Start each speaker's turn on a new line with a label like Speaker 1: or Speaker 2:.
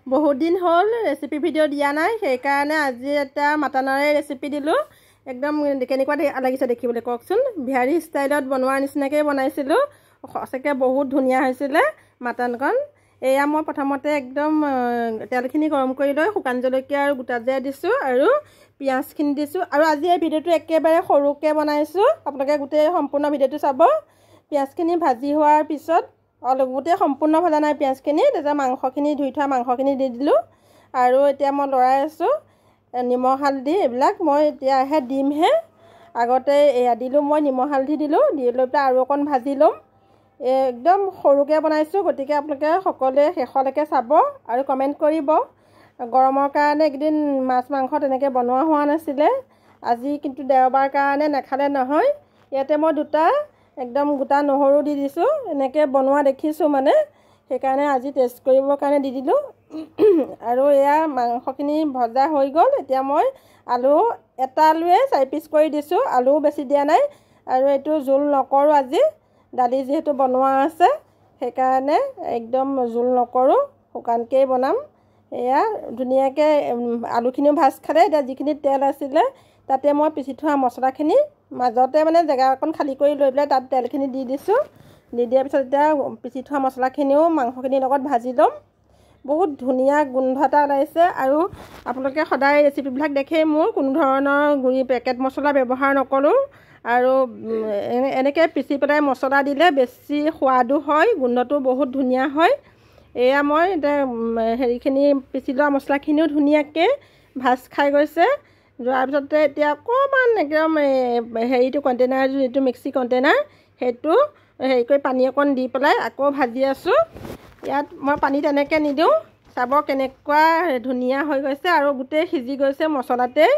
Speaker 1: বহুত দিন হ'ল ৰেচিপি ভিডিঅ' দিয়া নাই, সেইকাৰণে আজি এটা মাটনৰে ৰেচিপি দিলোঁ। একদম কেনেকুৱা লাগিছে দেখিবলৈ কওকচোন। বিহাৰী ষ্টাইলত বনোৱাৰ নিচিনাকৈ বনাইছিলোঁ। সঁচাকৈ বহুত ধুনীয়া হৈছিলে মাটনকণ। এয়া মই প্ৰথমতে একদম তেলখিনি গৰম কৰি লৈ শুকান জলকীয়া আৰু গোটা জিৰা দিছোঁ আৰু পিঁয়াজখিনি দিছোঁ। আৰু আজি এই ভিডিঅ'টো একেবাৰে সৰুকৈ বনাইছোঁ, আপোনালোকে গোটেই সম্পূৰ্ণ ভিডিঅ'টো চাব। পিঁয়াজখিনি ভাজি হোৱাৰ পিছত গোটেই সম্পূৰ্ণ ভজা নাই পিঁয়াজখিনি, তাৰপিছত মাংসখিনি ধুই থোৱা মাংসখিনি দি দিলোঁ। আৰু এতিয়া মই লৰাই আছোঁ নিমখ হালধি এইবিলাক মই এতিয়াহে দিমহে। আগতে এয়া দিলোঁ, মই নিমখ হালধি দিলোঁ, দি লৈ পেলাই আৰু অকণ ভাজি ল'ম। একদম সৰুকৈ বনাইছোঁ, গতিকে আপোনালোকে সকলোৱে শেষলৈকে চাব আৰু কমেণ্ট কৰিব। গৰমৰ কাৰণে এইকেইদিন মাছ মাংস তেনেকৈ বনোৱা হোৱা নাছিলে, আজি কিন্তু দেওবাৰ কাৰণে নাখালে নহয়। ইয়াতে মই দুটা একদম গোটা নহৰু দি দিছোঁ, এনেকৈ বনোৱা দেখিছোঁ মানে, সেইকাৰণে আজি টেষ্ট কৰিবৰ কাৰণে দি দিলোঁ। আৰু এয়া মাংসখিনি ভজা হৈ গ'ল। এতিয়া মই এটা আলুৱে 4 পিচ কৰি দিছোঁ, আলুও বেছি দিয়া নাই। আৰু এইটো জোল নকৰোঁ আজি, দালি যিহেতু বনোৱা আছে সেইকাৰণে একদম জোল নকৰোঁ, শুকানকৈয়ে বনাম। এয়া ধুনীয়াকৈ আলুখিনিও ভাজ খালে। এতিয়া যিখিনি তেল আছিলে তাতে মই পিচি থোৱা মছলাখিনি মাজতে মানে জেগা অকণ খালী কৰি লৈ পেলাই তাত তেলখিনি দি দিছোঁ। দি দিয়াৰ পিছত এতিয়া পিচি থোৱা মছলাখিনিও মাংসখিনিৰ লগত ভাজি ল'ম। বহুত ধুনীয়া গোন্ধ এটা ওলাইছে। আৰু আপোনালোকে সদায় ৰেচিপিবিলাক দেখেই মোৰ, কোনো ধৰণৰ গুড়ি পেকেট মছলা ব্যৱহাৰ নকৰোঁ। আৰু এনেকৈ পিচি পেলাই মছলা দিলে বেছি সোৱাদো হয়, গোন্ধটো বহুত ধুনীয়া হয়। এয়া মই এতিয়া হেৰিখিনি পিচি লোৱা মছলাখিনিও ধুনীয়াকৈ ভাজ খাই গৈছে। যোৱাৰ পিছতে এতিয়া অকণমান একদম হেৰিটো কণ্টেইনাৰ যিটো মিক্সি কণ্টেইনাৰ সেইটো হেৰি কৰি পানী অকণ দি পেলাই আকৌ ভাজি আছোঁ। ইয়াত মই পানী তেনেকৈ নিদিওঁ, চাব কেনেকুৱা ধুনীয়া হৈ গৈছে আৰু গোটেই সিজি গৈছে মছলাতেই।